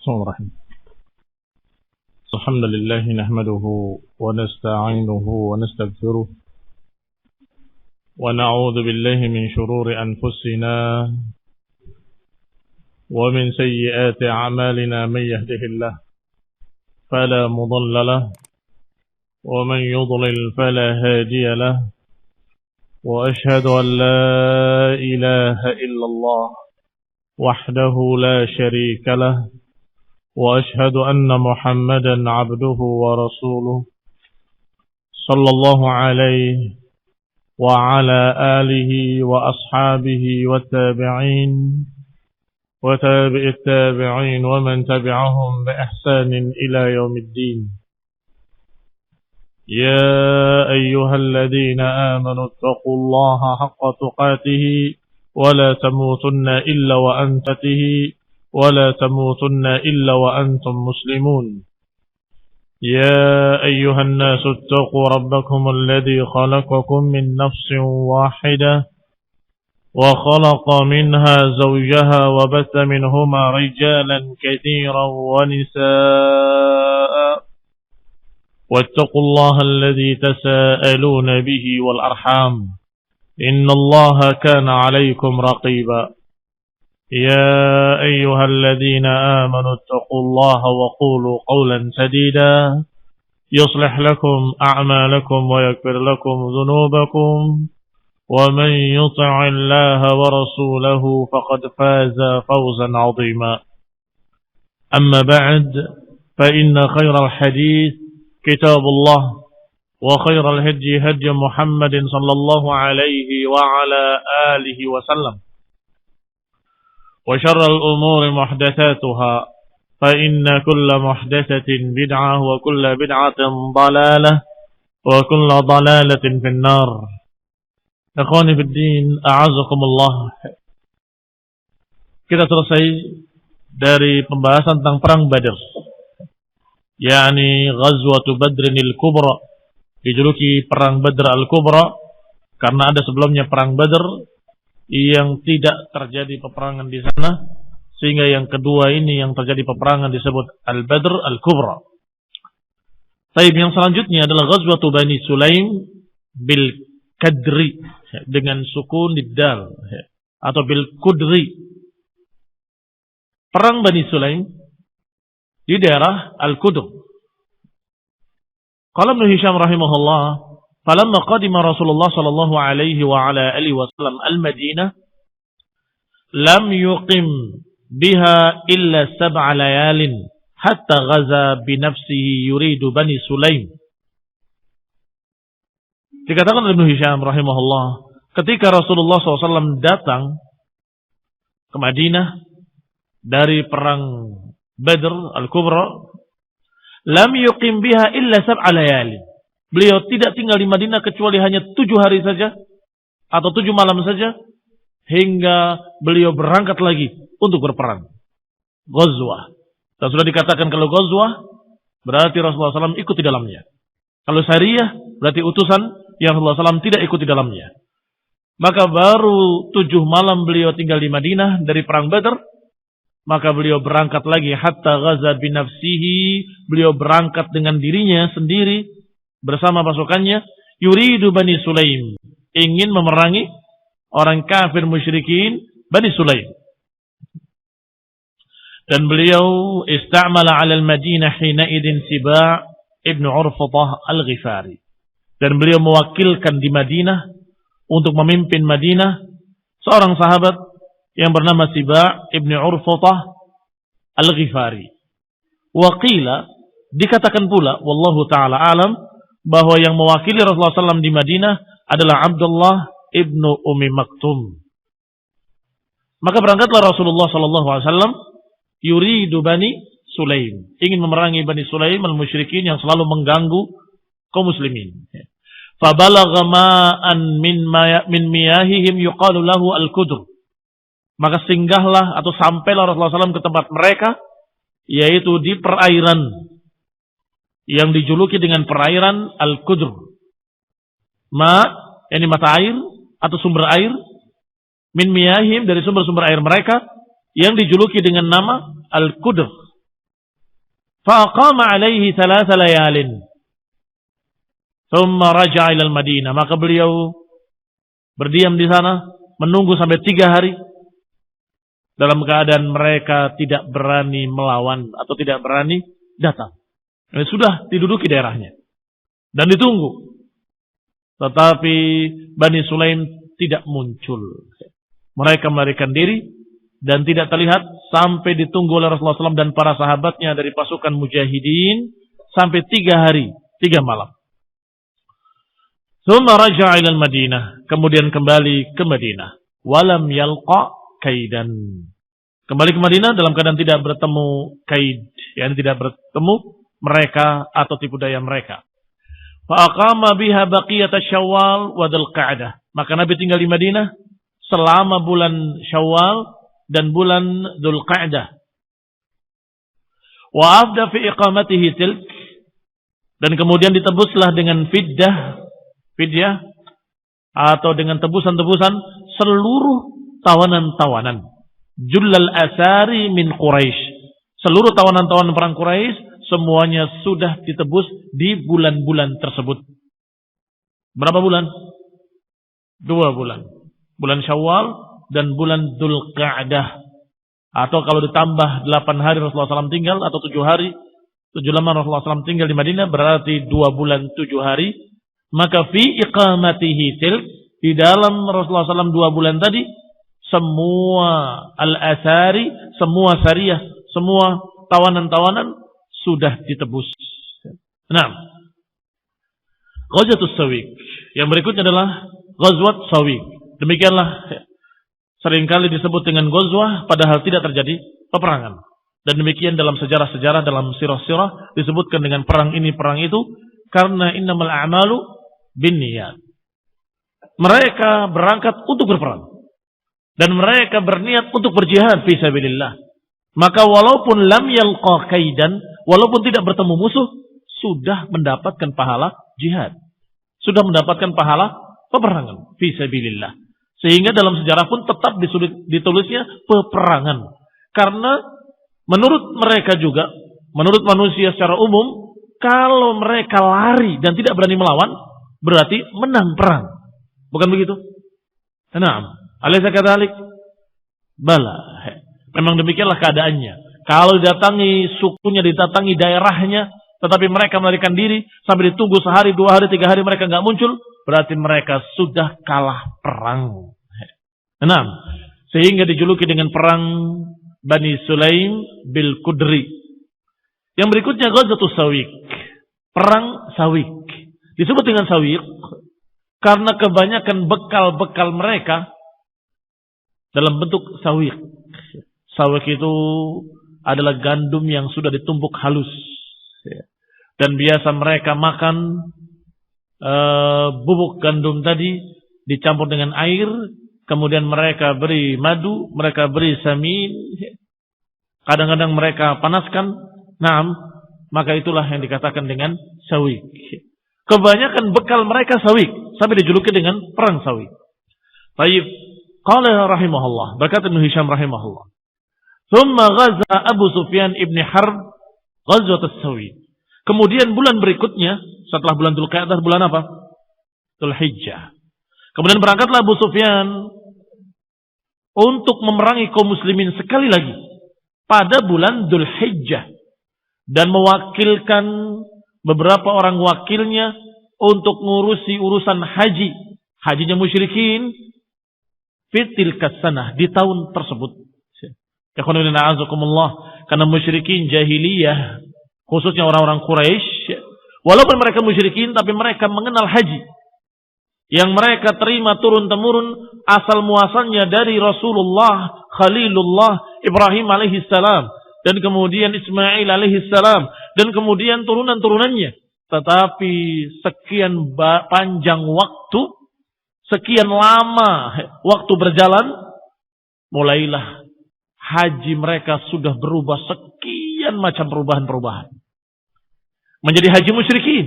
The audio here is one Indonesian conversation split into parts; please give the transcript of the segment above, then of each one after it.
Bismillahirrahmanirrahim. Alhamdulillah nahmaduhu wa nasta'inuhu wa nastaghfiruh wa na'udzu billahi min shururi anfusina wa min sayyiati a'malina man yahdihillah fala mudilla lahu wa man yudlil fala hadiya lahu wa ashhadu an la ilaha illallah wahdahu la sharika lahu وأشهد أن محمدا عبده ورسوله صلى الله عليه وعلى آله وأصحابه والتابعين وتابع التابعين ومن تبعهم بإحسان إلى يوم الدين يا أيها الذين آمنوا اتقوا الله حق تقاته ولا تموتن إلا ولا تموتن إلا وأنتم مسلمون يا أيها الناس اتقوا ربكم الذي خلقكم من نفس واحدة وخلق منها زوجها وبث منهما رجالا كثيرا ونساء واتقوا الله الذي تساءلون به والأرحام إن الله كان عليكم رقيبا يا أيها الذين آمنوا اتقوا الله وقولوا قولا سديدا يصلح لكم أعمالكم ويغفر لكم ذنوبكم ومن يطع الله ورسوله فقد فاز فوزا عظيما أما بعد فإن خير الحديث كتاب الله وخير الهدي هدي محمد صلى الله عليه وعلى آله وسلم وشر الأمور محدثاتها فإن كل محدثة بدعة وكل بدعة ضلالة وكل ضلالة في النار. Ikhwani fi din, a'azakumullah. Kita selesai dari pembahasan tentang perang Badr, yakni Ghazwatu Badrinil Kubra, dijuluki perang Badr al-Kubra karena ada sebelumnya perang Badr yang tidak terjadi peperangan di sana, sehingga yang kedua ini yang terjadi peperangan disebut Al-Badr Al-Kubra. Taib yang selanjutnya adalah Ghazwatu Bani Sulaim bil Kadri dengan sukun dal atau bil Kudri. Perang Bani Sulaim di daerah Al-Kudur. Qala Ibnu Hisham rahimahullah, falamma qadima Rasulullah sallallahu alaihi wa ala alihi wasallam al-Madinah lam yuqim biha illa sab'a layalin hatta ghaza bi nafsihi yuridu Bani Sulaim. Dikatakan oleh Ibnu Hisham rahimahullah, ketika Rasulullah SAW datang ke Madinah dari perang Badr al-Kubra, lam yuqim biha illa sab'a layalin. Beliau tidak tinggal di Madinah kecuali hanya 7 hari saja atau 7 malam saja hingga beliau berangkat lagi untuk berperang. Ghazwah. Dan sudah dikatakan kalau ghazwah berarti Rasulullah SAW ikut di dalamnya. Kalau syariah berarti utusan yang Rasulullah SAW tidak ikut di dalamnya. Maka baru 7 malam beliau tinggal di Madinah dari perang Badr, maka beliau berangkat lagi hatta ghaza binafsihi, beliau berangkat dengan dirinya sendiri bersama pasukannya, yuridu Bani Sulaim, ingin memerangi orang kafir musyrikin Bani Sulaim. Dan beliau istamala 'ala al-Madinah hina idin Siba' ibn Urfatah al-Ghifari. Dan beliau mewakilkan di Madinah untuk memimpin Madinah seorang sahabat yang bernama Siba' ibn Urfatah al-Ghifari. Waqila, dikatakan pula wallahu taala alam, bahwa yang mewakili Rasulullah SAW di Madinah adalah Abdullah ibnu Ummi Maktum. Maka berangkatlah Rasulullah SAW yuridu Bani Sulaim, ingin memerangi Bani Sulaim al-musyrikin yang selalu mengganggu kaum muslimin. Fabalagha ma'an min miyahihim yuqalu lahu al-Kudur. Maka singgahlah atau sampailah Rasulullah SAW ke tempat mereka, yaitu di perairan yang dijuluki dengan perairan Al-Kudur. Ini mata air atau sumber air min miyahim, dari sumber-sumber air mereka yang dijuluki dengan nama Al-Kudur. Faqama alaihi 3 layalin. Thumma raja'a ila al-Madinah. Maka beliau berdiam di sana menunggu sampai 3 hari dalam keadaan mereka tidak berani melawan atau tidak berani datang. Sudah diduduki daerahnya dan ditunggu. Tetapi Bani Sulaim tidak muncul. Mereka melarikan diri dan tidak terlihat sampai ditunggu oleh Rasulullah SAW dan para sahabatnya dari pasukan mujahidin sampai 3 hari, 3 malam. Tsumma raja'a ila al-Madinah, kemudian kembali ke Madinah. Walam yalqa kaidan. Kembali ke Madinah dalam keadaan tidak bertemu kaid, yakni tidak bertemu mereka atau tipu daya mereka. Fa aqama biha baqiyata Syawal wa Dzulqa'dah. Maka Nabi tinggal di Madinah selama bulan Syawal dan bulan Dzulqa'dah. Wa afda fi iqamatihi tilk, dan kemudian ditebuslah dengan fidyah atau dengan tebusan-tebusan seluruh tawanan-tawanan. Jullal asari min Quraisy. Seluruh tawanan-tawanan perang Quraisy semuanya sudah ditebus di bulan-bulan tersebut. Berapa bulan? 2 bulan. Bulan Syawal dan bulan Dzulqa'dah. Atau kalau ditambah 8 hari Rasulullah SAW tinggal, atau 7 hari, 7 lama Rasulullah SAW tinggal di Madinah, berarti 2 bulan 7 hari. Maka fi iqamatihi tilk, di dalam Rasulullah SAW 2 bulan tadi, semua al-asari, semua syariah, semua tawanan-tawanan sudah ditebus. Nah, Ghazwatus Sawiq. Yang berikutnya adalah Ghazwat Sawiq. Demikianlah seringkali disebut dengan ghazwah padahal tidak terjadi peperangan. Dan demikian dalam sejarah-sejarah, dalam sirah-sirah disebutkan dengan perang ini, perang itu, karena innamal a'malu binniyat. Mereka berangkat untuk berperang dan mereka berniat untuk berjihad fi sabilillah. Maka walaupun lam yalqa kaidan, walaupun tidak bertemu musuh, sudah mendapatkan pahala jihad, sudah mendapatkan pahala peperangan fi sabilillah. Sehingga dalam sejarah pun tetap ditulisnya peperangan. Karena menurut mereka juga, menurut manusia secara umum, kalau mereka lari dan tidak berani melawan, berarti menang perang. Bukan begitu? Nah, alaysa kadzalik? Bala. Memang demikianlah keadaannya. Kalau didatangi sukunya, didatangi daerahnya, tetapi mereka melarikan diri sampai ditunggu sehari, 2 hari, 3 hari mereka nggak muncul, berarti mereka sudah kalah perang. Nah, sehingga dijuluki dengan perang Bani Sulaim bil Qudri. Yang berikutnya Ghazwatus Sawiq, perang Sawiq. Disebut dengan Sawiq karena kebanyakan bekal-bekal mereka dalam bentuk sawiq. Sawiq itu adalah gandum yang sudah ditumbuk halus. Dan biasa mereka makan bubuk gandum tadi dicampur dengan air, kemudian mereka beri madu, mereka beri samin, kadang-kadang mereka panaskan. Naam, maka itulah yang dikatakan dengan sawiq. Kebanyakan bekal mereka sawiq, sampai dijuluki dengan perang sawiq. Baik, qala rahimahullah, berkata Ibnu Hisham rahimahullah. Thumma ghaza Abu Sufyan ibn Harb ghazwat as-Sawiq. Kemudian bulan berikutnya, setelah bulan Dzulqa'dah, bulan apa? Dzulhijjah. Kemudian berangkatlah Abu Sufyan untuk memerangi kaum muslimin sekali lagi pada bulan Dzulhijjah dan mewakilkan beberapa orang wakilnya untuk ngurusi urusan haji, hajinya musyrikin fitil kasanah di tahun tersebut. Karena musyrikin jahiliyah, khususnya orang-orang Quraisy, walaupun mereka musyrikin tapi mereka mengenal haji yang mereka terima turun-temurun, asal muasalnya dari Rasulullah, Khalilullah, Ibrahim alaihissalam, dan kemudian Ismail alaihissalam, dan kemudian turunan-turunannya. Tetapi sekian panjang waktu, sekian lama waktu berjalan, mulailah haji mereka sudah berubah sekian macam perubahan-perubahan. Menjadi haji musyrikin.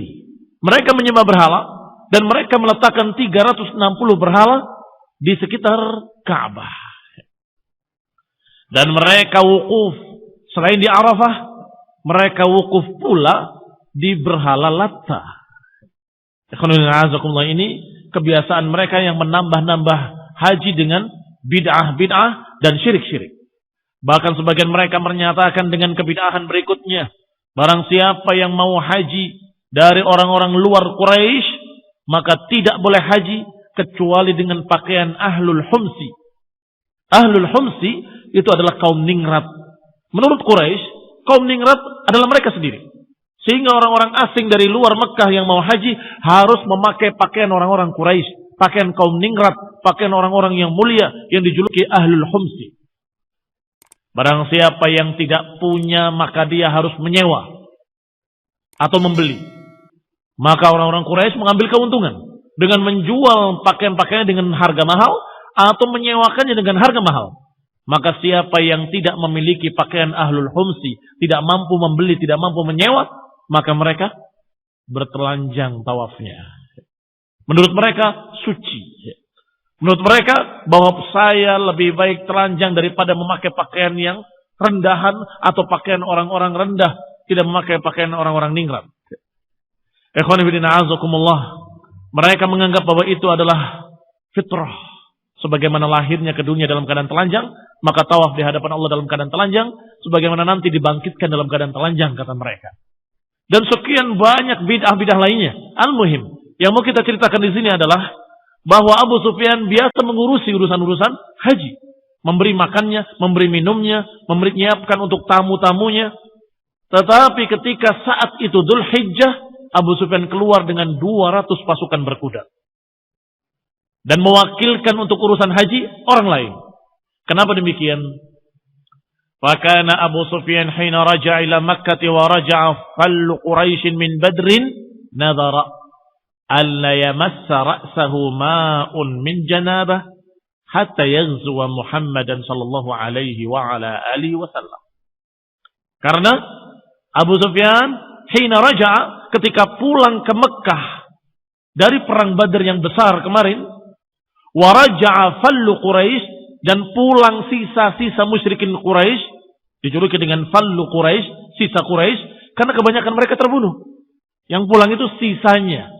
Mereka menyembah berhala dan mereka meletakkan 360 berhala di sekitar Ka'bah. Dan mereka wukuf selain di Arafah, mereka wukuf pula di berhala Latta. Ini kebiasaan mereka yang menambah-nambah haji dengan bid'ah-bid'ah dan syirik-syirik. Bahkan sebagian mereka menyatakan dengan kebid'ahan berikutnya, barang siapa yang mau haji dari orang-orang luar Quraisy, maka tidak boleh haji kecuali dengan pakaian Ahlul Humsi. Ahlul Humsi itu adalah kaum ningrat. Menurut Quraisy, kaum ningrat adalah mereka sendiri. Sehingga orang-orang asing dari luar Mekah yang mau haji harus memakai pakaian orang-orang Quraisy, pakaian kaum ningrat, pakaian orang-orang yang mulia yang dijuluki Ahlul Humsi. Barang siapa yang tidak punya, maka dia harus menyewa atau membeli. Maka orang-orang Quraisy mengambil keuntungan dengan menjual pakaian-pakaian dengan harga mahal atau menyewakannya dengan harga mahal. Maka siapa yang tidak memiliki pakaian Ahlul Humsi, tidak mampu membeli, tidak mampu menyewa, maka mereka bertelanjang tawafnya. Menurut mereka suci. Menurut mereka bahwa saya lebih baik telanjang daripada memakai pakaian yang rendahan atau pakaian orang-orang rendah, tidak memakai pakaian orang-orang ningrat. Ikhwan fillah a'azakumullah. Mereka menganggap bahwa itu adalah fitrah. Sebagaimana lahirnya ke dunia dalam keadaan telanjang, maka tawaf di hadapan Allah dalam keadaan telanjang, sebagaimana nanti dibangkitkan dalam keadaan telanjang, kata mereka. Dan sekian banyak bid'ah-bid'ah lainnya. Al-muhim, yang mau kita ceritakan di sini adalah bahwa Abu Sufyan biasa mengurusi urusan-urusan haji. Memberi makannya, memberi minumnya, menyiapkan untuk tamu-tamunya. Tetapi ketika saat itu Dzulhijjah, Abu Sufyan keluar dengan 200 pasukan berkuda. Dan mewakilkan untuk urusan haji orang lain. Kenapa demikian? Fakana Abu Sufyan hina raja'a ila Makkah wa raja'a fallu Quraisy min Badrin nadhara alla yamassa ra'sahu ma'un min janabah hatta yaghzuwa Muhammadan sallallahu alaihi wa ala alihi wasallam. Karena Abu Sufyan hina raja'a, ketika pulang ke Mekah dari perang Badar yang besar kemarin, wa raja'a fallu Quraisy, dan pulang sisa-sisa musyrikin Quraisy, dijuluki dengan fallu Quraisy, sisa Quraisy, karena kebanyakan mereka terbunuh. Yang pulang itu sisanya,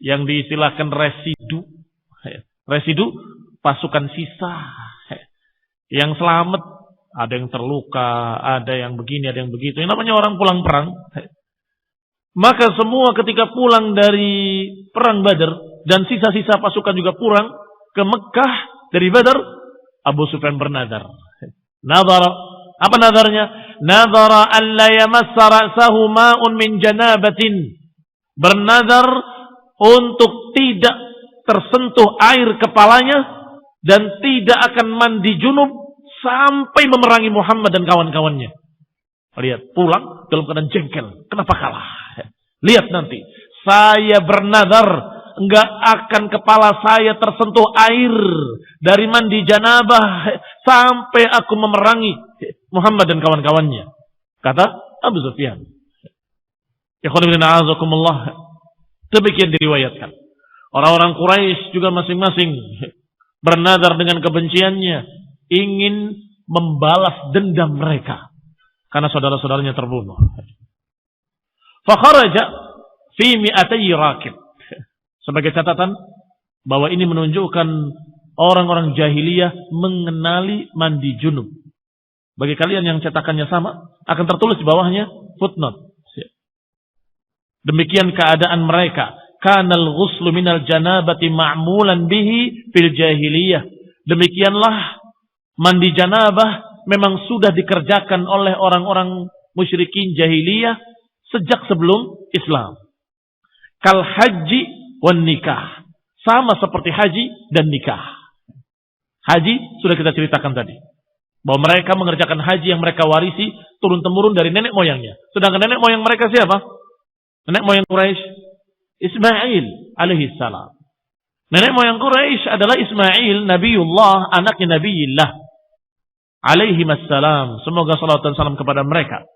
yang diistilahkan residu. Residu, pasukan sisa. Yang selamat, ada yang terluka, ada yang begini, ada yang begitu. Yang namanya orang pulang perang. Maka semua ketika pulang dari perang Badar, dan sisa-sisa pasukan juga pulang ke Mekah dari Badar, Abu Sufyan bernadar. Nadhara, apa nadarnya? Nadhara alla yamassa ra'sahu ma'un min janabatin. Bernadar untuk tidak tersentuh air kepalanya dan tidak akan mandi junub sampai memerangi Muhammad dan kawan-kawannya. Lihat, pulang dalam keadaan jengkel. Kenapa kalah? Lihat nanti, saya bernadar enggak akan kepala saya tersentuh air dari mandi janabah sampai aku memerangi Muhammad dan kawan-kawannya, kata Abu Sufyan. Demikian diriwayatkan. Orang-orang Quraisy juga masing-masing bernadar dengan kebenciannya, ingin membalas dendam mereka karena saudara-saudaranya terbunuh. Fakharaja fi mi'atay rakib. Sebagai catatan bahwa ini menunjukkan orang-orang jahiliyah mengenali mandi junub. Bagi kalian yang cetakannya sama, akan tertulis di bawahnya footnote. Demikian keadaan mereka. Kanal ghuslu minal janabati ma'mulan bihi fil jahiliyah. Demikianlah mandi janabah memang sudah dikerjakan oleh orang-orang musyrikin jahiliyah sejak sebelum Islam. Kal haji wan nikah, sama seperti haji dan nikah. Haji sudah kita ceritakan tadi, bahwa mereka mengerjakan haji yang mereka warisi turun-temurun dari nenek moyangnya. Sedangkan nenek moyang mereka siapa? Nenek moyang Quraisy, Ismail alaihi salam. Nenek moyang Quraisy adalah Ismail, Nabiullah, anaknya Nabiillah alaihi wassalam. Semoga salawat dan salam kepada mereka.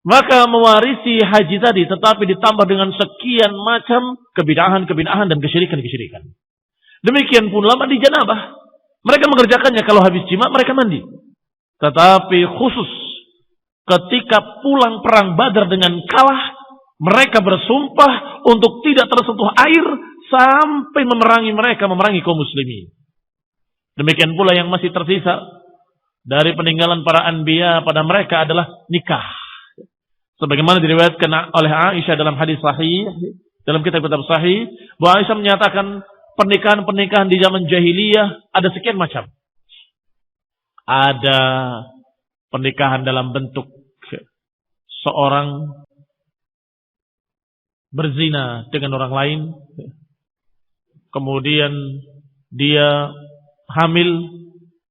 Maka mewarisi haji tadi, tetapi ditambah dengan sekian macam kebid'ahan dan kesyirikan. Demikian pula mandi janabah. Mereka mengerjakannya kalau habis jima mereka mandi. Tetapi khusus ketika pulang perang Badar dengan kalah, mereka bersumpah untuk tidak tersentuh air sampai memerangi kaum muslimin. Demikian pula yang masih tersisa dari peninggalan para anbiya pada mereka adalah nikah. Sebagaimana diriwayatkan oleh Aisyah dalam hadis sahih, dalam kitab-kitab sahih, bahwa Aisyah menyatakan pernikahan-pernikahan di zaman jahiliyah ada sekian macam. Ada pernikahan dalam bentuk seorang berzina dengan orang lain, kemudian dia hamil,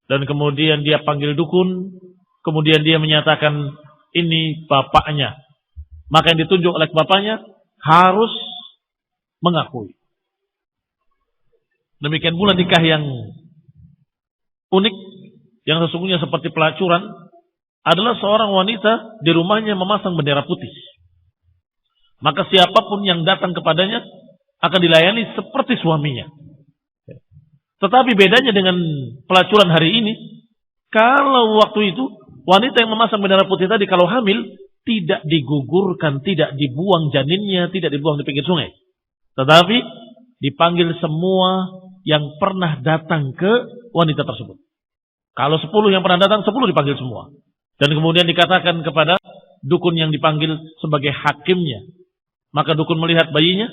dan kemudian dia panggil dukun, kemudian dia menyatakan ini bapaknya. Maka yang ditunjuk oleh bapaknya harus mengakui. Demikian pula nikah yang unik, yang sesungguhnya seperti pelacuran, adalah seorang wanita di rumahnya memasang bendera putih. Maka siapapun yang datang kepadanya akan dilayani seperti suaminya. Tetapi bedanya dengan pelacuran hari ini, kalau waktu itu wanita yang memasang bendera putih tadi kalau hamil tidak digugurkan, tidak dibuang janinnya, tidak dibuang di pinggir sungai. Tetapi dipanggil semua yang pernah datang ke wanita tersebut. Kalau 10 yang pernah datang, 10 dipanggil semua. Dan kemudian dikatakan kepada dukun yang dipanggil sebagai hakimnya. Maka dukun melihat bayinya,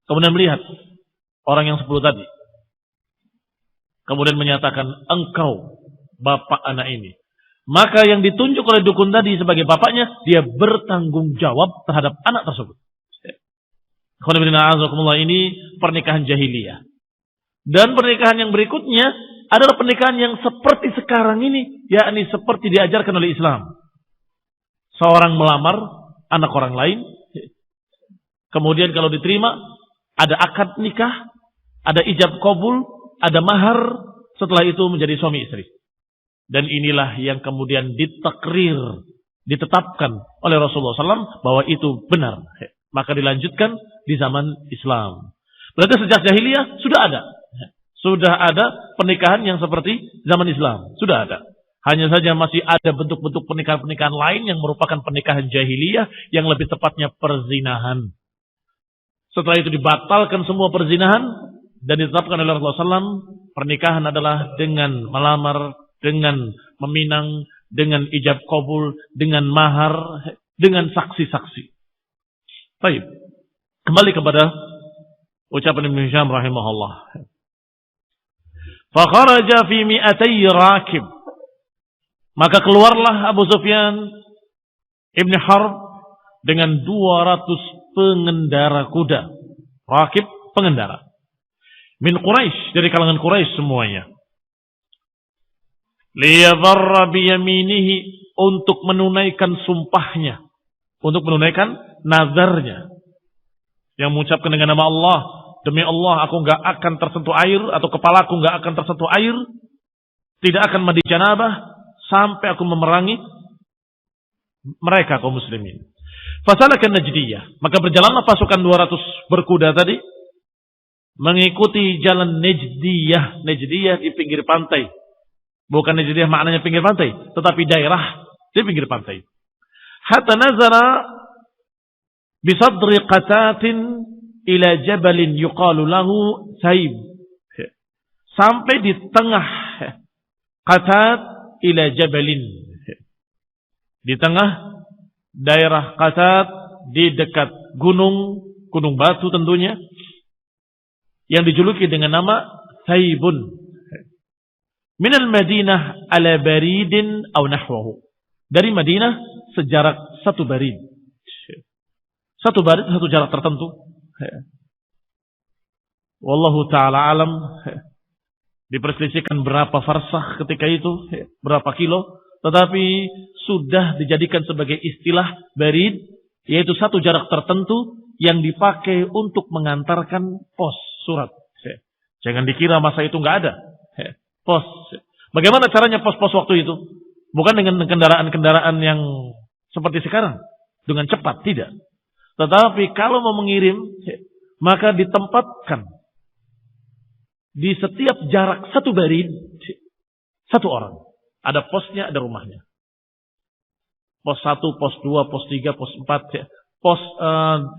kemudian melihat orang yang 10 tadi. Kemudian menyatakan, engkau bapak anak ini. Maka yang ditunjuk oleh dukun tadi sebagai bapaknya, dia bertanggung jawab terhadap anak tersebut. Ini pernikahan jahiliyah. Dan pernikahan yang berikutnya adalah pernikahan yang seperti sekarang ini, yakni seperti diajarkan oleh Islam. Seorang melamar anak orang lain, kemudian kalau diterima, ada akad nikah, ada ijab qabul, ada mahar, setelah itu menjadi suami istri. Dan inilah yang kemudian ditakrir, ditetapkan oleh Rasulullah SAW bahwa itu benar. Maka dilanjutkan di zaman Islam. Berarti sejak jahiliyah sudah ada. Sudah ada pernikahan yang seperti zaman Islam. Sudah ada. Hanya saja masih ada bentuk-bentuk pernikahan-pernikahan lain yang merupakan pernikahan jahiliyah yang lebih tepatnya perzinahan. Setelah itu dibatalkan semua perzinahan dan ditetapkan oleh Rasulullah SAW, pernikahan adalah dengan melamar, dengan meminang, dengan ijab qabul, dengan mahar, dengan saksi-saksi. Baik. Kembali kepada ucapan Ibnu Hisham rahimahullah. Fakharaja fi mi'atay rakib. Maka keluarlah Abu Sufyan Ibn Harb dengan 200 pengendara kuda. Rakib, pengendara. Min Quraisy, dari kalangan Quraisy semuanya. Liyadharra biyaminihi, untuk menunaikan sumpahnya, untuk menunaikan nazarnya, yang mengucapkan dengan nama Allah, demi Allah aku enggak akan tersentuh air, atau kepalaku enggak akan tersentuh air, tidak akan mandi janabah sampai aku memerangi mereka kaum muslimin. Fasalakan Najdiyah, maka berjalanlah pasukan 200 berkuda tadi mengikuti jalan Najdiyah. Najdiyah di pinggir pantai. Bukan Najdiyah maknanya pinggir pantai, tetapi daerah di pinggir pantai. Hatta nazara bisadri qatatin ila jabalin yuqalu lahu Saib. Sampai di tengah Qatat ila jabalin. Di tengah daerah Qatat, di dekat gunung batu tentunya, yang dijuluki dengan nama Saibun. Minal Madinah ala baridin aw nahwahu. Dari Madinah sejarak 1 barid. 1 barid, 1 jarak tertentu. Wallahu ta'ala alam. Diperselisihkan berapa farsah ketika itu, berapa kilo. Tetapi sudah dijadikan sebagai istilah barid, yaitu 1 jarak tertentu yang dipakai untuk mengantarkan pos surat. Jangan dikira masa itu nggak ada. Pos. Bagaimana caranya pos-pos waktu itu? Bukan dengan kendaraan-kendaraan yang seperti sekarang, dengan cepat, tidak. Tetapi kalau mau mengirim, maka ditempatkan di setiap jarak 1 barid 1 orang. Ada posnya, ada rumahnya. Pos 1, pos 2, pos 3, pos 4. Ya. Pos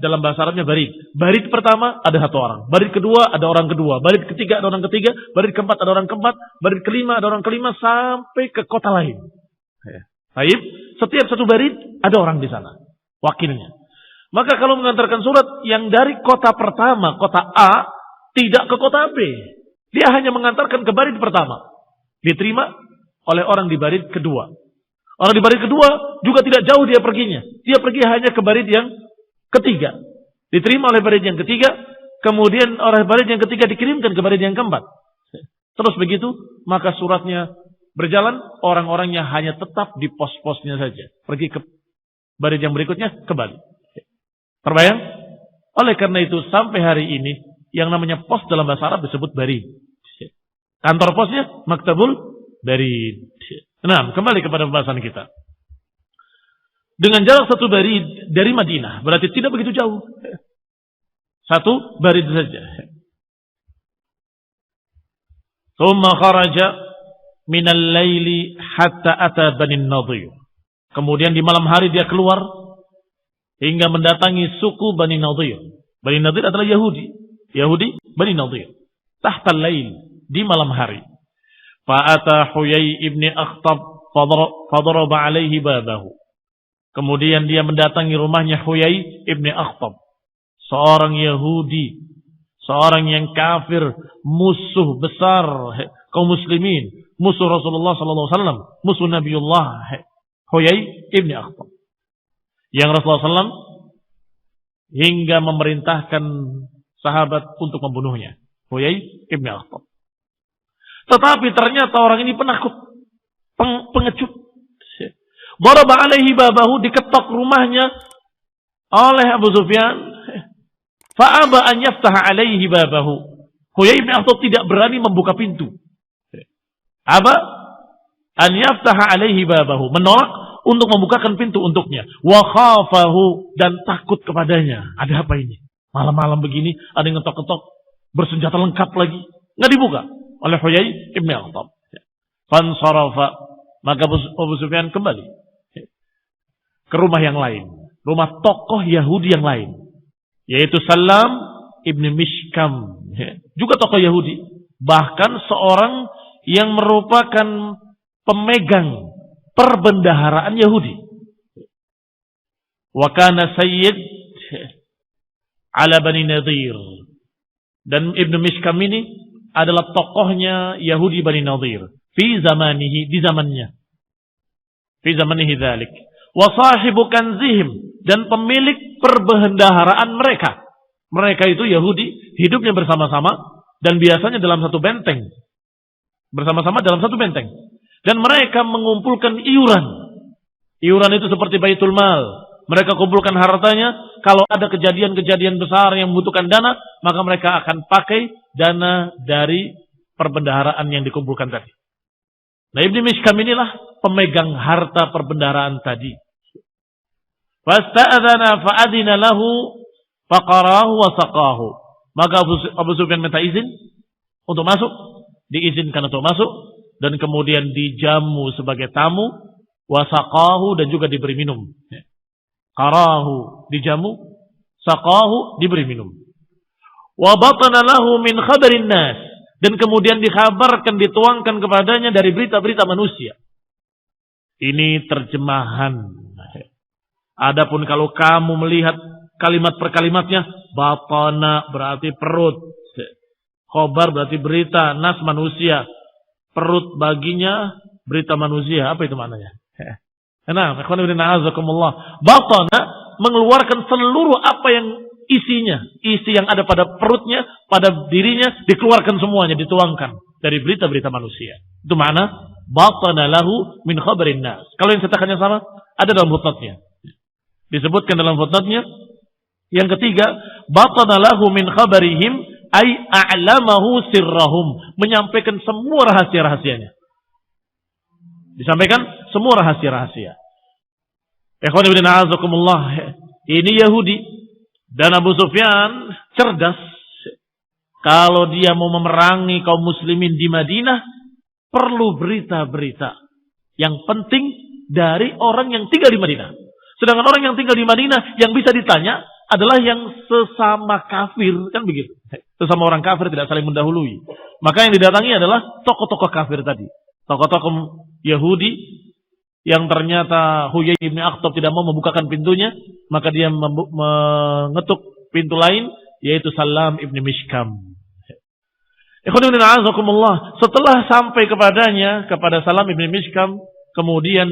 dalam bahasa Arabnya barid. Barid pertama ada satu orang. Barid kedua ada orang kedua. Barid ketiga ada orang ketiga. Barid keempat ada orang keempat. Barid kelima ada orang kelima sampai ke kota lain. Baik, setiap satu barid ada orang di sana, wakilnya. Maka kalau mengantarkan surat yang dari kota pertama, kota A, tidak ke kota B. Dia hanya mengantarkan ke barid pertama. Diterima oleh orang di barid kedua. Orang di barid kedua juga tidak jauh dia perginya. Dia pergi hanya ke barid yang ketiga. Diterima oleh barid yang ketiga. Kemudian oleh barid yang ketiga dikirimkan ke barid yang keempat. Terus begitu, maka suratnya berjalan, orang-orangnya hanya tetap di pos-posnya saja. Pergi ke barid yang berikutnya, kembali. Terbayang? Oleh karena itu, sampai hari ini, yang namanya pos dalam bahasa Arab disebut barid. Kantor posnya, maktabul barid. Nah, kembali kepada pembahasan kita. Dengan jarak satu barid dari Madinah, berarti tidak begitu jauh. Satu barid saja. Tsumma kharaja minal laili hatta ata Bani Nadir. Kemudian di malam hari dia keluar hingga mendatangi suku Bani Nadir. Bani Nadir adalah Yahudi. Yahudi Bani Nadir. Tahta lail, di malam hari. Fa'ata Huyai ibni Akhtab fadaraba alaihi babahu. Kemudian dia mendatangi rumahnya Huyai ibni Akhtab. Seorang Yahudi, seorang yang kafir, musuh besar kaum muslimin, musuh Rasulullah sallallahu alaihi wasallam, musuh Nabiullah Huyai ibni Akhtab. Yang Rasulullah SAW hingga memerintahkan sahabat untuk membunuhnya. Huyai ibni Akhtab. Tetapi ternyata orang ini penakut, pengecut. Daraba alaihi babahu, diketok rumahnya oleh Abu Sufyan. Fa'aba an yaftaha alaihi babahu. Huyai ibn Akhtab tidak berani membuka pintu. Aba an yaftaha alaihi babahu, menolak untuk membukakan pintu untuknya. Wa khafahu, dan takut kepadanya. Ada apa ini? Malam-malam begini ada yang ngetok-ketok, bersenjata lengkap lagi. Enggak dibuka oleh Huyai ibn Akhtab. Fansarafa, maka Abu Sufyan kembali ke rumah yang lain, rumah tokoh Yahudi yang lain, yaitu Salam ibn Mishkam, juga tokoh Yahudi, bahkan seorang yang merupakan pemegang perbendaharaan Yahudi. Wa kana sayyid ala Bani Nadir, dan Ibn Mishkam ini adalah tokohnya Yahudi Bani Nadir fi zamanihi, di zamannya, fi zamanihi dzalik. Wa sahibu kanzihim, dan pemilik perbendaharaan mereka. Mereka itu Yahudi, hidupnya bersama-sama dan biasanya dalam satu benteng. Bersama-sama dalam satu benteng. Dan mereka mengumpulkan iuran. Iuran itu seperti Baitul Mal. Mereka kumpulkan hartanya. Kalau ada kejadian-kejadian besar yang membutuhkan dana, maka mereka akan pakai dana dari perbendaharaan yang dikumpulkan tadi. Nah, Ibn Mishkam inilah pemegang harta perbendaharaan tadi. Fasta'adzana fa'adzina lahu faqarahu wa saqahu. Maka Abu Sufyan minta izin untuk masuk, diizinkan untuk masuk, dan kemudian dijamu sebagai tamu, wa saqahu, dan juga diberi minum. Qarahu, dijamu, saqahu, diberi minum. Wa batana lahu min khabarin nas, dan kemudian dikabarkan, dituangkan kepadanya dari berita-berita manusia. Ini terjemahan. Adapun kalau kamu melihat kalimat per kalimatnya, batana berarti perut, khobar berarti berita, nas manusia, perut baginya berita manusia. Apa itu maknanya? Nah, batana mengeluarkan seluruh apa yang isinya, isi yang ada pada perutnya, pada dirinya, dikeluarkan semuanya, dituangkan dari berita-berita manusia. Itu makna batana lahu min khabarin nas. Kalau yang cetakannya sama, ada dalam footnote-nya. Disebutkan dalam footnote-nya. Yang ketiga, batana lahu min khabarihim ay a'lamahu sirrahum, menyampaikan semua rahasia-rahasianya. Disampaikan semua rahasia-rahasia. Ikhwan ibn a'azakumullah, ini Yahudi dan Abu Sufyan cerdas. Kalau dia mau memerangi kaum muslimin di Madinah, perlu berita-berita yang penting dari orang yang tinggal di Madinah. Sedangkan orang yang tinggal di Madinah yang bisa ditanya adalah yang sesama kafir, kan begitu. Sesama orang kafir tidak saling mendahului. Maka yang didatangi adalah tokoh-tokoh kafir tadi. Tokoh-tokoh Yahudi yang ternyata Huyai bin Akhtab tidak mau membukakan pintunya, maka dia mengetuk pintu lain, yaitu Salam ibn Mishkam. Setelah sampai kepadanya, kepada Salam ibn Mishkam, kemudian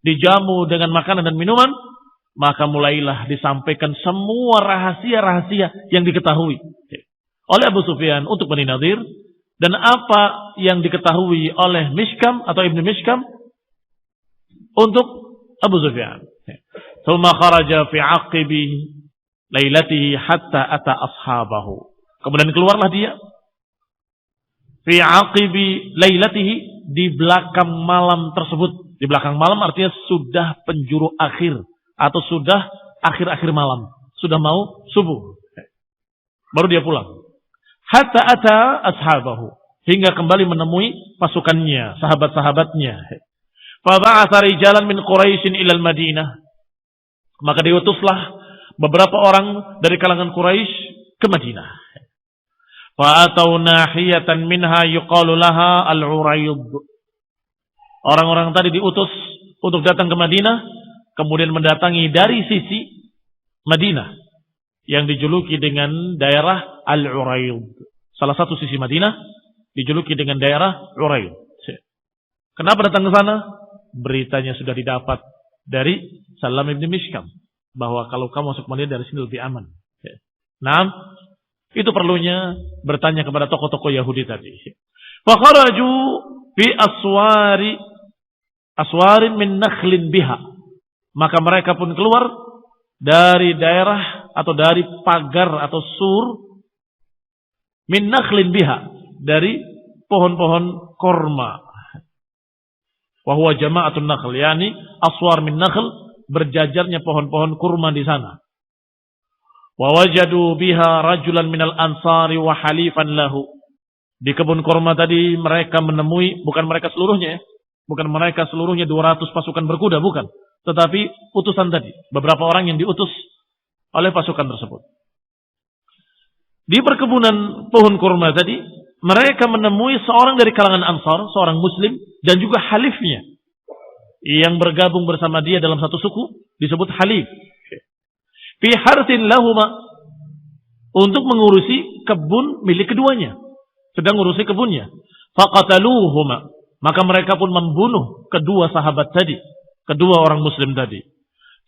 dijamu dengan makanan dan minuman, maka mulailah disampaikan semua rahasia-rahasia yang diketahui oleh Abu Sufyan untuk Bani Nadir, dan apa yang diketahui oleh Mishkam atau Ibn Mishkam untuk Abu Sufyan. Thumma kharaja fi aqibi lailatihi hatta ata ashabahu. Kemudian keluarlah dia fi aqibi lailatihi, di belakang malam tersebut. Di belakang malam artinya sudah penjuru akhir atau sudah akhir-akhir malam, sudah mau subuh. Baru dia pulang. Hatta ata ashabahu, hingga kembali menemui pasukannya, sahabat-sahabatnya. Fa ba'atha rijalan min Quraisy ila al-Madinah. Maka diutuslah beberapa orang dari kalangan Quraisy ke Madinah. Fa'atau nahiyatan minha yuqalu laha al-Urayd. Orang-orang tadi diutus untuk datang ke Madinah, kemudian mendatangi dari sisi Madinah yang dijuluki dengan daerah Al-Urayd. Salah satu sisi Madinah dijuluki dengan daerah Urayd. Kenapa datang ke sana? Beritanya sudah didapat dari Salam ibn Mishkam bahwa kalau kamu masuk Madinah dari sini lebih aman. Nah, itu perlunya bertanya kepada tokoh-tokoh Yahudi tadi. Fakharaju fi aswarin min nakhlin biha. Maka mereka pun keluar dari daerah atau dari pagar atau sur min nakhlin biha, dari pohon-pohon korma. Wa huwa jama'atun nakhl, yakni aswar min nakhl, berjajarnya pohon-pohon kurma di sana. Wa wajadu biha rajulan minal ansari wa halifan lahu. Di kebun kurma tadi mereka menemui, bukan mereka seluruhnya ya, bukan mereka seluruhnya 200 pasukan berkuda, bukan, tetapi utusan tadi, beberapa orang yang diutus oleh pasukan tersebut. Di perkebunan pohon kurma tadi mereka menemui seorang dari kalangan Ansar, seorang muslim, dan juga halifnya yang bergabung bersama dia dalam satu suku, disebut halif. Fi harsin lahuma, untuk mengurusi kebun milik keduanya, sedang mengurusi kebunnya. Faqataluhuma, maka mereka pun membunuh kedua sahabat tadi, kedua orang muslim tadi.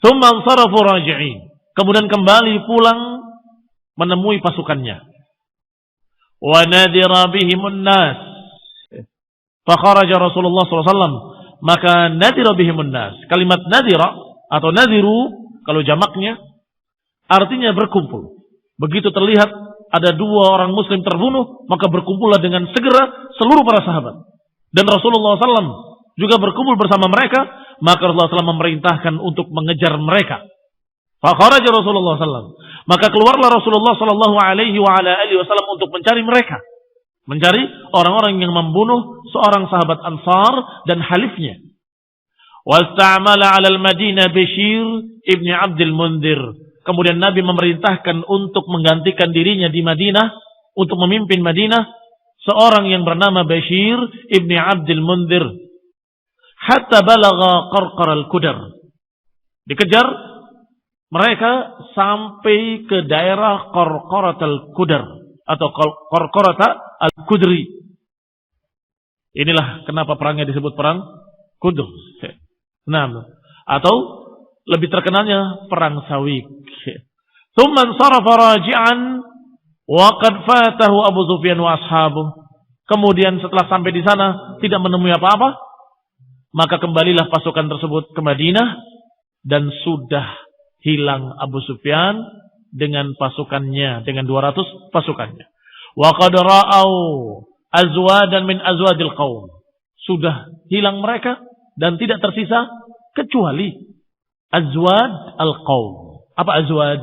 Tsumma ansarafu raji'in, kemudian kembali pulang menemui pasukannya. Wa nadira bihimun nas, fa kharaja Rasulullah SAW, maka nadira bihimun nas. Kalimat nadira atau nadiru kalau jamaknya artinya berkumpul. Begitu terlihat ada dua orang muslim terbunuh, maka berkumpullah dengan segera seluruh para sahabat. Dan Rasulullah SAW juga berkumpul bersama mereka, maka Rasulullah SAW memerintahkan untuk mengejar mereka. Fakharaja Rasulullah SAW, maka keluarlah Rasulullah SAW untuk mencari mereka, mencari orang-orang yang membunuh seorang sahabat Ansar dan halifnya. Wasta'mala 'ala al-Madinah Bashir ibn Abdul Mundhir. Kemudian Nabi memerintahkan untuk menggantikan dirinya di Madinah, untuk memimpin Madinah, seorang yang bernama Bashir ibn Abdul Mundhir. Hatta balagha Qarqar al-Qudar. Dikejar mereka sampai ke daerah Qarqarat al-Qudar atau Qarqarat al-Qudri. Inilah kenapa perangnya disebut perang Qudr. Nah, atau lebih terkenalnya perang Sawik. Tsumman sarafa raji'an wa qad fatahu Abu Sufyan wa ashabuh. Kemudian setelah sampai di sana tidak menemui apa-apa, maka kembalilah pasukan tersebut ke Madinah dan sudah hilang Abu Sufyan dengan pasukannya, dengan 200 pasukannya. Wa qad ra'au azwadan min azwadil qaum. Sudah hilang mereka dan tidak tersisa kecuali azwad al-qaum. Apa azwad?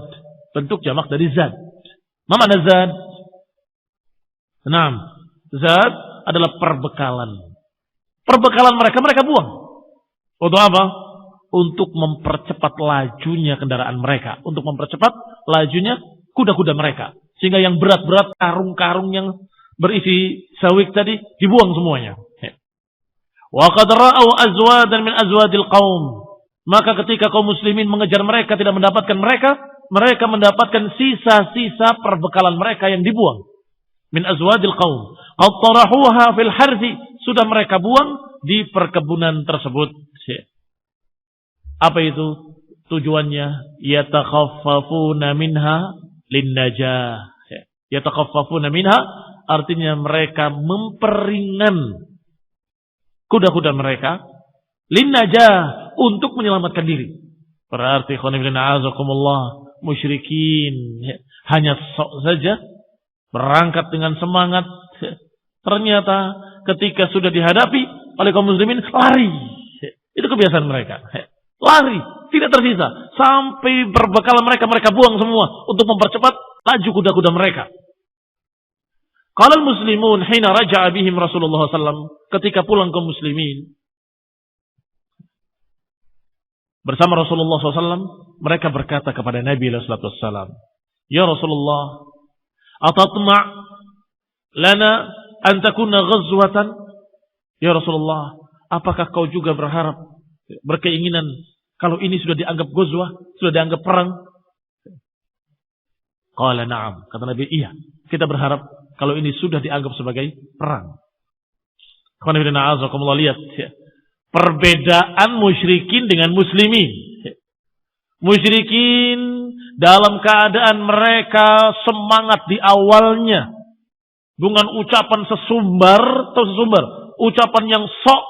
Bentuk jamak dari zad. Ma makna zad? Naam, zad adalah perbekalan. Perbekalan mereka buang. Untuk apa? Untuk mempercepat lajunya kendaraan mereka. Untuk mempercepat lajunya kuda-kuda mereka. Sehingga yang berat-berat, karung-karung yang berisi sawik tadi dibuang semuanya. Wa qad ra'aw azwadan min azwadil qaum. Maka ketika kaum muslimin mengejar mereka tidak mendapatkan mereka, mereka mendapatkan sisa-sisa perbekalan mereka yang dibuang. Min azwadil qaum. Qad tarahuha fil harthi, sudah mereka buang di perkebunan tersebut. Apa itu tujuannya? Yatakhaffafuna minha linnajah. Yatakhaffafuna minha artinya mereka memperingan kuda-kuda mereka linnajah untuk menyelamatkan diri. Berarti khonibina azakumullah musyrikin hanya sok saja berangkat dengan semangat, ternyata ketika sudah dihadapi oleh kaum muslimin lari. Itu kebiasaan mereka. Lari, tidak tersisa sampai berbekalan mereka buang semua untuk mempercepat laju kuda-kuda mereka. Qala al-muslimun hina raja'a bihim Rasulullah SAW, ketika pulang kaum muslimin bersama Rasulullah SAW, mereka berkata kepada Nabi sallallahu alaihi wasallam, "Ya Rasulullah, atatma' lana an takuna ghazwatan?" Ya Rasulullah, apakah kau juga berkeinginan kalau ini sudah dianggap ghazwah, sudah dianggap perang? Qala na'am, kata Nabi, iya, kita berharap kalau ini sudah dianggap sebagai perang. Qanibina azakumullah, lihat ya. Perbedaan musyrikin dengan muslimin. Musyrikin dalam keadaan mereka semangat di awalnya dengan ucapan sesumbar, ucapan yang sok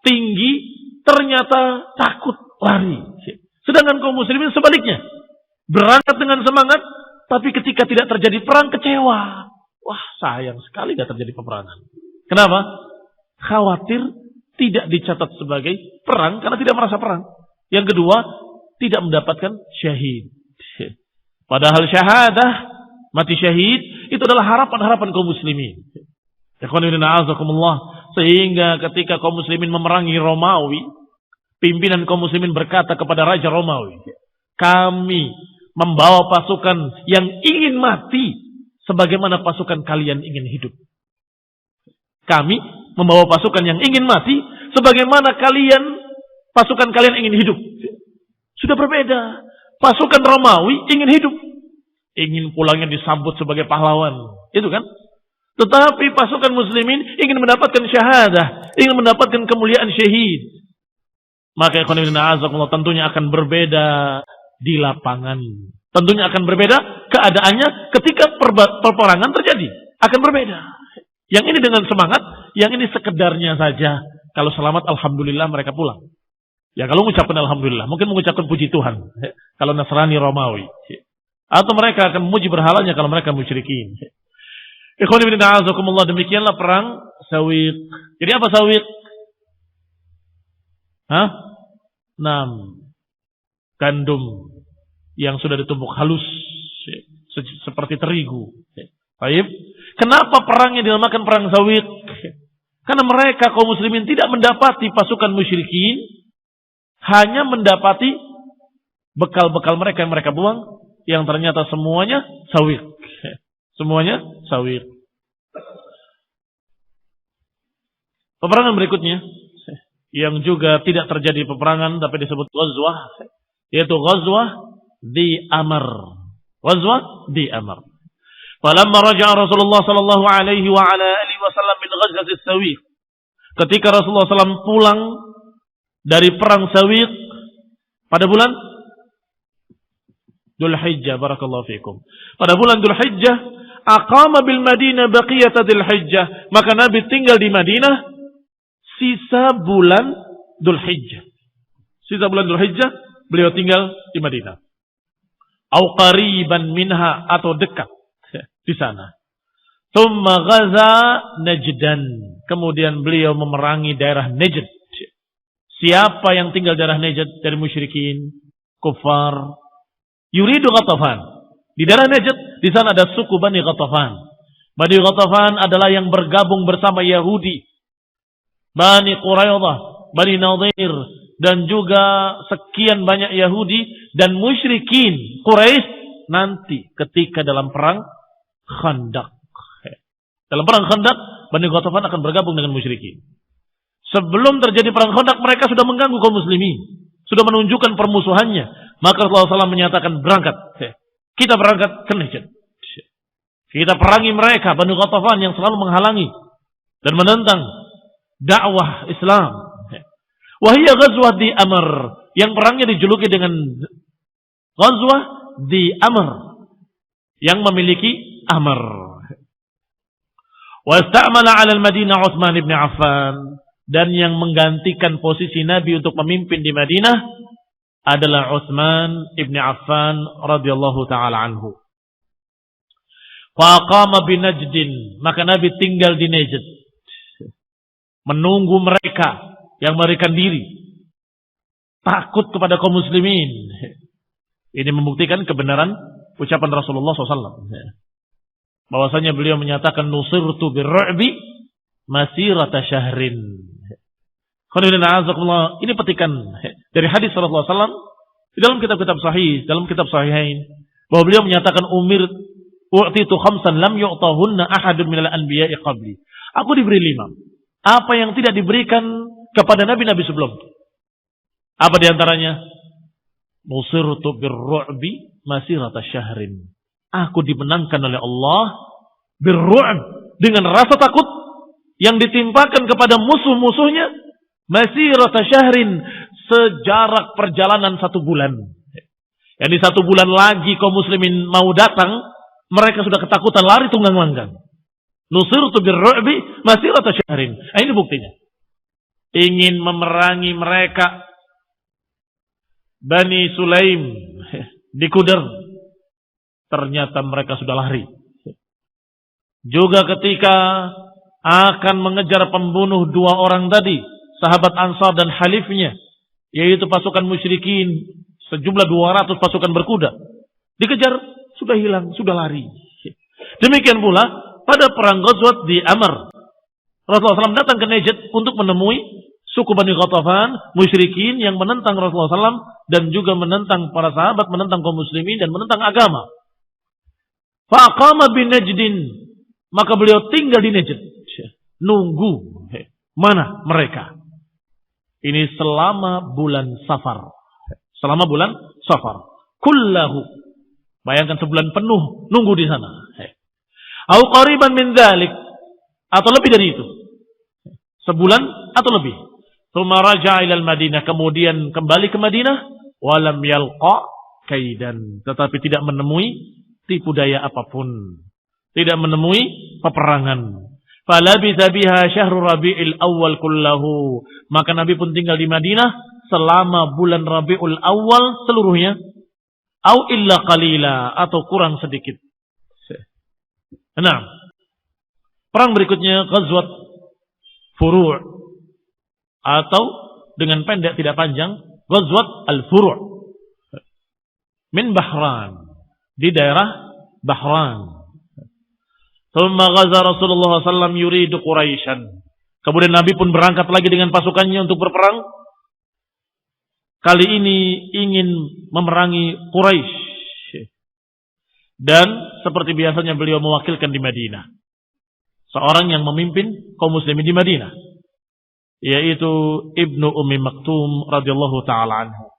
tinggi, ternyata takut lari. Sedangkan kaum muslimin sebaliknya, berangkat dengan semangat, tapi ketika tidak terjadi perang kecewa. Wah, sayang sekali tidak terjadi peperangan. Kenapa? Khawatir tidak dicatat sebagai perang karena tidak merasa perang. Yang kedua, tidak mendapatkan syahid. Padahal syahadah, mati syahid, itu adalah harapan-harapan kaum muslimin. Sehingga ketika kaum muslimin memerangi Romawi, pimpinan kaum muslimin berkata kepada Raja Romawi, kami membawa pasukan yang ingin mati sebagaimana pasukan kalian ingin hidup. Kami membawa pasukan yang ingin mati sebagaimana pasukan kalian ingin hidup. Sudah berbeda. Pasukan Romawi ingin hidup, ingin pulangnya disambut sebagai pahlawan, itu kan? Tetapi pasukan muslimin ingin mendapatkan syahadah, ingin mendapatkan kemuliaan syahid. Maka tentunya akan berbeda di lapangan. Tentunya akan berbeda keadaannya ketika peperangan terjadi. Akan berbeda. Yang ini dengan semangat, yang ini sekedarnya saja. Kalau selamat, alhamdulillah mereka pulang. Ya kalau mengucapkan alhamdulillah, mungkin mengucapkan puji Tuhan. Kalau Nasrani Romawi. Atau mereka akan memuji berhalanya kalau mereka musyrikin. Ikhwan ibn a'azakumullah, demikianlah perang Sawiq. Jadi apa Sawiq? Hah? 6. Gandum yang sudah ditumbuk halus seperti terigu. Baik. Kenapa perangnya dinamakan perang Sawiq? Karena mereka kaum muslimin tidak mendapati pasukan musyrikin, hanya mendapati bekal-bekal mereka yang mereka buang, yang ternyata semuanya Sawiq. Semuanya Sawiq. Peperangan berikutnya yang juga tidak terjadi peperangan tapi disebut ghazwah, yaitu ghazwah di Amr. Ghazwah di Amr. Falamma raja'a Rasulullah sallallahu alaihi wa ala alihi wasallam min ghazwati Sawiq. Ketika Rasulullah SAW pulang dari perang Sawiq pada bulan Dzulhijjah, barakallahu fikum. Pada bulan Dzulhijjah, aqama bil Madinah baqiyata Dzulhijjah. Maka Nabi tinggal di Madinah sisa bulan Dzulhijjah. Sisa bulan Dzulhijjah beliau tinggal di Madinah. Au qariban minha, atau dekat di sana. Tsumma ghaza Najdan. Kemudian beliau memerangi daerah Najd. Siapa yang tinggal daerah Najd dari musyrikin, kufar? Yuridu Ghatafan. Di daerah Najd, di sana ada suku Bani Ghatafan. Bani Ghatafan adalah yang bergabung bersama Yahudi, Bani Quraidah, Bani Nadir, dan juga sekian banyak Yahudi dan musyrikin Quraisy nanti ketika dalam perang Khandaq. Dalam perang Khandaq, Bani Ghatafan akan bergabung dengan musyrikin. Sebelum terjadi perang Khandaq, mereka sudah mengganggu kaum muslimin, sudah menunjukkan permusuhannya. Maka Rasulullah SAW menyatakan berangkat. Kita berangkat ke Najd. Kita perangi mereka, Bani Ghatafan yang selalu menghalangi dan menentang dakwah Islam. Wahia ghazwah di Amr, yang perangnya dijuluki dengan ghazwah di Amr, yang memiliki Amr. Wa ista'mala 'ala al-Madinah Utsman ibn Affan, dan yang menggantikan posisi Nabi untuk memimpin di Madinah adalah Utsman ibn Affan radhiyallahu taala anhu. Fa qama bi Najdin, maka Nabi tinggal di Najd, menunggu mereka yang melarikan diri, takut kepada kaum muslimin. Ini membuktikan kebenaran ucapan Rasulullah SAW, bahwasanya beliau menyatakan nusirtu birru'bi masirata syahrin. Ini petikan dari hadis Rasulullah SAW di dalam kitab-kitab sahih, dalam kitab sahihain, bahwa beliau menyatakan u'titu khamsan lam yu'tahunna ahadun minal anbiya'i qabli. Aku diberi 5, apa yang tidak diberikan kepada nabi-nabi sebelum. Apa diantaranya? Nusirtu birru'bi masirata syahrin. Aku dimenangkan oleh Allah birru'b, dengan rasa takut yang ditimpakan kepada musuh-musuhnya, masirata syahrin, sejarak perjalanan 1 bulan. Yang di 1 bulan lagi kaum muslimin mau datang, mereka sudah ketakutan, lari tunggang-langgang. Nusirtu birru'bi masirata syahrin. Ini buktinya. Ingin memerangi mereka Bani Sulaim di Qudar, ternyata mereka sudah lari. Juga ketika akan mengejar pembunuh 2 orang tadi, sahabat Ansar dan halifnya, yaitu pasukan musyrikin, sejumlah 200 pasukan berkuda, dikejar, sudah hilang, sudah lari. Demikian pula pada perang Ghazwat di Amr, Rasulullah SAW datang ke Najd untuk menemui suku Bani Ghatafan, musyrikin yang menentang Rasulullah SAW dan juga menentang para sahabat, menentang kaum muslimin dan menentang agama. Faqama bin Najdin, maka beliau tinggal di Najd, nunggu mana mereka. Ini selama bulan Safar. Selama bulan Safar. Kullahu. Bayangkan sebulan penuh nunggu di sana. Au qariban min dzalik, atau lebih dari itu. Sebulan atau lebih. Tsumma raja'a ila al-Madinah, kemudian kembali ke Madinah, walam yalqa kaidan, tetapi tidak menemui tipu daya apapun, tidak menemui peperangan. Falabitha biha syahrul Rabiul Awal kullahu, maka Nabi pun tinggal di Madinah selama bulan Rabiul Awal seluruhnya, au illa qalila, atau kurang sedikit. Nah, perang berikutnya Ghazwat Furu', atau dengan pendek tidak panjang, Ghazwat Al-Furu' min Bahran, di daerah Bahran. Thumma ghaza Rasulullah SAW yuridu Quraisyan. Kemudian Nabi pun berangkat lagi dengan pasukannya untuk berperang. Kali ini ingin memerangi Quraisy. Dan seperti biasanya beliau mewakilkan di Madinah seorang yang memimpin kaum muslimin di Madinah, yaitu Ibnu Ummi Maktum radhiyallahu taala anhu.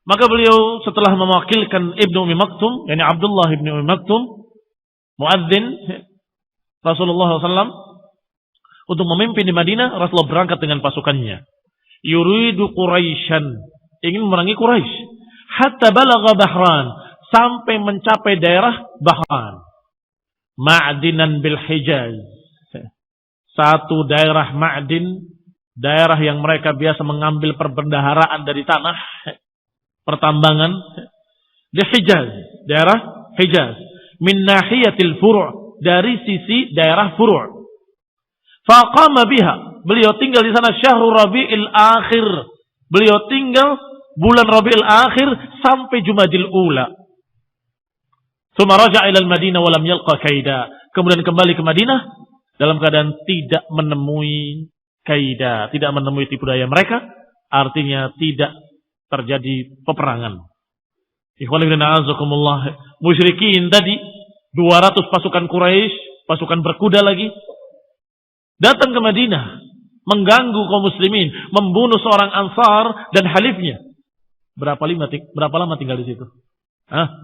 Maka beliau setelah mewakilkan Ibnu Ummi Maktum, yakni Abdullah Ibnu Ummi Maktum, muadzin Rasulullah SAW, untuk memimpin di Madinah, Rasulullah berangkat dengan pasukannya. Yuridu Quraisyan, ingin memerangi Quraisy. Hatta balagha Bahran, sampai mencapai daerah Bahran. Ma'dinan bil Hijaz, satu daerah Ma'din, daerah yang mereka biasa mengambil perbendaharaan dari tanah, pertambangan, di Hijaz, daerah Hijaz, min nahiyatil Furu', dari sisi daerah Furu'. Faqama biha, beliau tinggal di sana syahrul Rabiul Akhir, beliau tinggal bulan Rabiul Akhir sampai Jumadil Ula. Tsumma raja'a ila al-Madinah wa lam yalqa kaida, kemudian kembali ke Madinah dalam keadaan tidak menemui kaida, tidak menemui tipu daya mereka. Artinya tidak terjadi peperangan. Ikhwan fillah a'azakumullah, musyrikin tadi 200 pasukan Quraisy, pasukan berkuda lagi, datang ke Madinah, mengganggu kaum muslimin, membunuh seorang Ansar dan halifnya. Berapa lama tinggal di situ?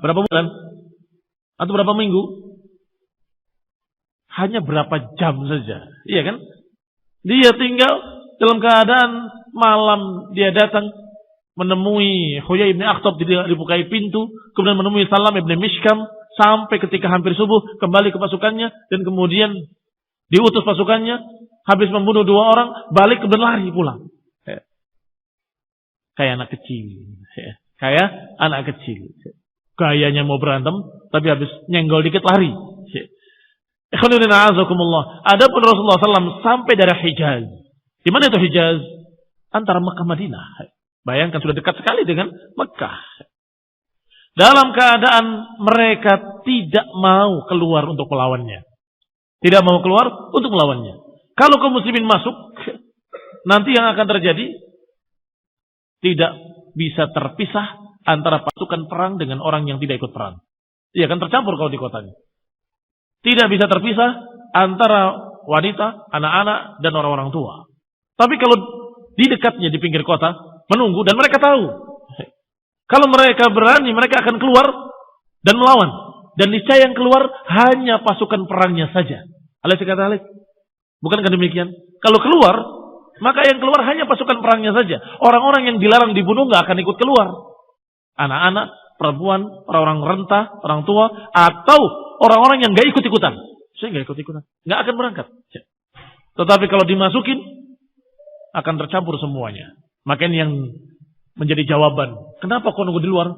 Berapa bulan? Atau berapa minggu? Hanya berapa jam saja. Iya kan? Dia tinggal dalam keadaan malam, dia datang menemui Huyai bin Akhtab, dibukai pintu, kemudian menemui Salam bin Mishkam, sampai ketika hampir subuh kembali ke pasukannya, dan kemudian diutus pasukannya, habis membunuh 2 orang, balik kemudian lari pulang. Kayak anak kecil. Kayak anak kecil. Gayanya mau berantem, tapi habis nyenggol dikit lari. Adapun Rasulullah SAW sampai dari Hijaz. Di mana itu Hijaz? Antara Mekah Madinah. Bayangkan sudah dekat sekali dengan Mekah. Dalam keadaan mereka tidak mau keluar untuk melawannya. Tidak mau keluar untuk melawannya. Kalau kaum muslimin masuk, nanti yang akan terjadi tidak bisa terpisah antara pasukan perang dengan orang yang tidak ikut perang. Ia akan tercampur kalau di kotanya. Tidak bisa terpisah antara wanita, anak-anak, dan orang-orang tua. Tapi kalau di dekatnya di pinggir kota, menunggu, dan mereka tahu. Kalau mereka berani, mereka akan keluar dan melawan. Dan niscaya yang keluar hanya pasukan perangnya saja. Bukankah demikian? Kalau keluar, maka yang keluar hanya pasukan perangnya saja. Orang-orang yang dilarang dibunuh nggak akan ikut keluar. Anak-anak, perempuan, orang-orang renta, orang tua, atau orang-orang yang nggak ikut-ikutan. Saya nggak ikut-ikutan, nggak akan berangkat. Tetapi kalau dimasukin, akan tercampur semuanya. Makanya yang menjadi jawaban, kenapa kau nunggu di luar?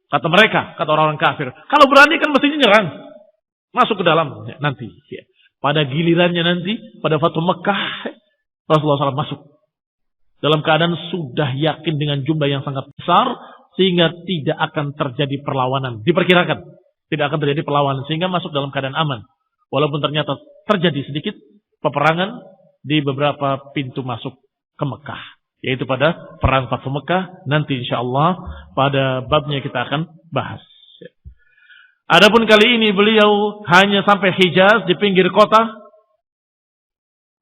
Kata mereka, kata orang-orang kafir, kalau berani kan mestinya nyerang, masuk ke dalam nanti. Pada gilirannya nanti, pada Fathu Mekah, Rasulullah SAW masuk dalam keadaan sudah yakin dengan jumlah yang sangat besar, sehingga tidak akan terjadi perlawanan. Diperkirakan tidak akan terjadi perlawanan, sehingga masuk dalam keadaan aman. Walaupun ternyata terjadi sedikit peperangan di beberapa pintu masuk ke Mekah, yaitu pada perang Fathu Mekah. Nanti insyaallah pada babnya kita akan bahas. Adapun kali ini beliau hanya sampai Hijaz di pinggir kota.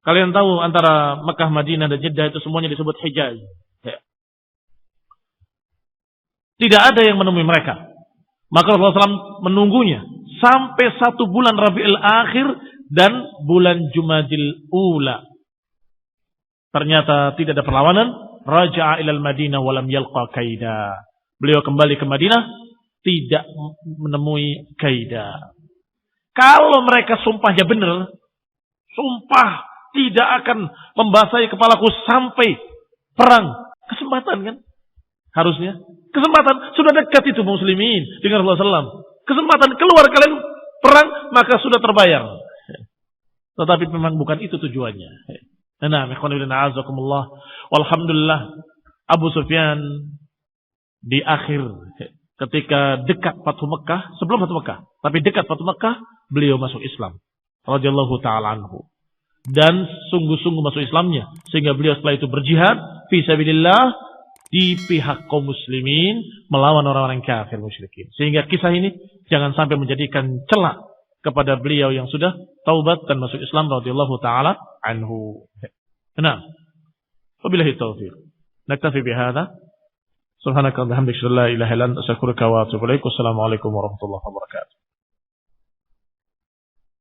Kalian tahu antara Mekah, Madinah, dan Jeddah itu semuanya disebut Hijaz. Tidak ada yang menemui mereka. Maka Rasulullah SAW menunggunya sampai 1 bulan Rabiul Akhir dan bulan Jumadil Ula. Ternyata tidak ada perlawanan. Raja'a ilal Madinah walam yalqa kaida. Beliau kembali ke Madinah, tidak menemui kaida. Kalau mereka sumpahnya benar, sumpah tidak akan membasahi kepalaku sampai perang. Kesempatan kan? Harusnya. Kesempatan. Sudah dekat itu muslimin dengan Rasulullah SAW. Kesempatan keluar kalian perang, maka sudah terbayar. Tetapi memang bukan itu tujuannya. Nah, walhamdulillah, Abu Sufyan di akhir ketika dekat Fathu Mekah, sebelum Fathu Mekah, tapi dekat Fathu Mekah, beliau masuk Islam radhiyallahu taala anhu. Dan sungguh-sungguh masuk Islamnya, sehingga beliau setelah itu berjihad fi sabilillah di pihak kaum muslimin melawan orang-orang kafir musyrikin. Sehingga kisah ini jangan sampai menjadikan celak kepada beliau yang sudah taubat dan masuk Islam radhiyallahu taala anhu. Nah, wabillahi taufiq. Naktafi bihadza. Subhanaka wa bihamdika la ilaha illa anta astaghfiruka wa atubu ilaik. Wassalamu alaikum warahmatullahi wabarakatuh.